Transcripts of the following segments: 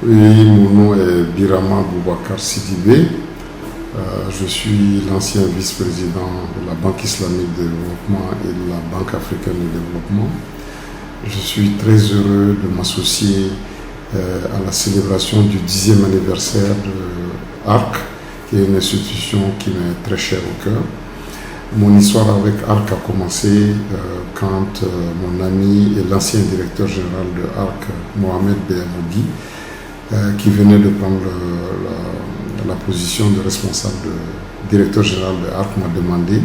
Oui, mon nom est Birama Boubacar Sidibé. Je suis l'ancien vice-président de la Banque islamique de développement et de la Banque africaine de développement. Je suis très heureux de m'associer à la célébration du 10e anniversaire de ARC, qui est une institution qui m'est très chère au cœur. Mon histoire avec ARC a commencé quand mon ami et l'ancien directeur général de ARC, Mohamed Beavougui, qui venait de prendre la position de responsable de directeur général de ARC, m'a demandé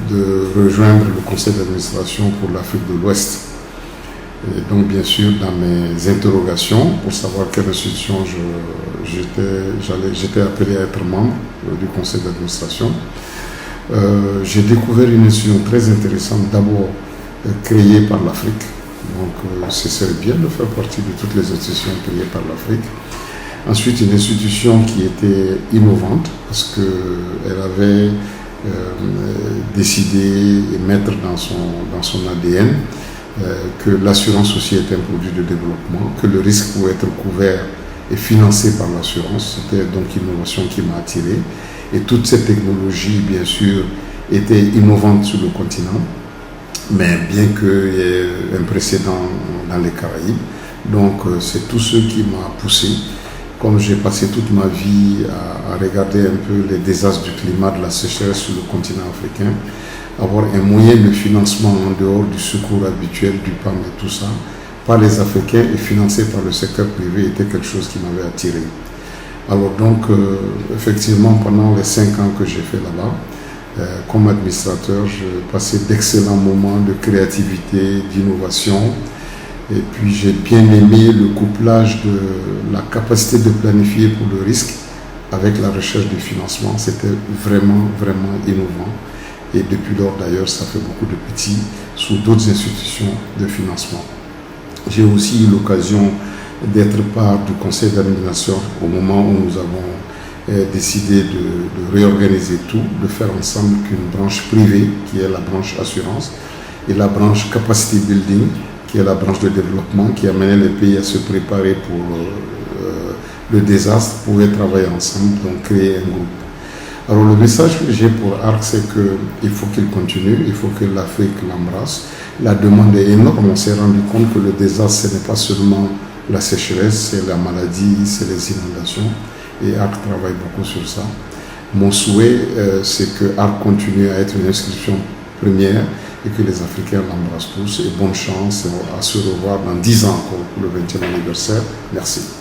de rejoindre le conseil d'administration pour l'Afrique de l'Ouest. Et donc, bien sûr, dans mes interrogations pour savoir quelle institution j'étais appelé à être membre du conseil d'administration, j'ai découvert une institution très intéressante, d'abord créée par l'Afrique. Donc, ce serait bien de faire partie de toutes les institutions créées par l'Afrique. Ensuite, une institution qui était innovante parce qu'elle avait décidé et mettre dans son ADN que l'assurance aussi est un produit de développement, que le risque pouvait être couvert et financé par l'assurance. C'était donc une innovation qui m'a attiré. Et toute cette technologie, bien sûr, était innovante sur le continent, mais bien qu'il y ait un précédent dans les Caraïbes. Donc, c'est tout ce qui m'a poussé. Comme j'ai passé toute ma vie à regarder un peu les désastres du climat, de la sécheresse sur le continent africain, avoir un moyen de financement en dehors du secours habituel, du PAM et tout ça, par les Africains et financé par le secteur privé était quelque chose qui m'avait attiré. Alors donc, effectivement, pendant les 5 ans que j'ai fait là-bas, comme administrateur, je passais d'excellents moments de créativité, d'innovation. Et puis j'ai bien aimé le couplage de la capacité de planifier pour le risque avec la recherche du financement. C'était vraiment, vraiment innovant. Et depuis lors, d'ailleurs, ça fait beaucoup de petits sous d'autres institutions de financement. J'ai aussi eu l'occasion d'être part du conseil d'administration au moment où nous avons décidé de réorganiser tout, de faire ensemble qu'une branche privée, qui est la branche assurance, et la branche capacity building, qui est la branche de développement, qui amenait les pays à se préparer pour le désastre, pouvaient travailler ensemble, donc créer un groupe. Alors le message que j'ai pour ARC, c'est qu'il faut qu'il continue, il faut que l'Afrique l'embrasse. La demande est énorme, on s'est rendu compte que le désastre, ce n'est pas seulement la sécheresse, c'est la maladie, c'est les inondations, et ARC travaille beaucoup sur ça. Mon souhait, c'est que ARC continue à être une inscription première et que les Africains l'embrassent tous. Et bonne chance à se revoir dans 10 ans encore pour le 20e anniversaire. Merci.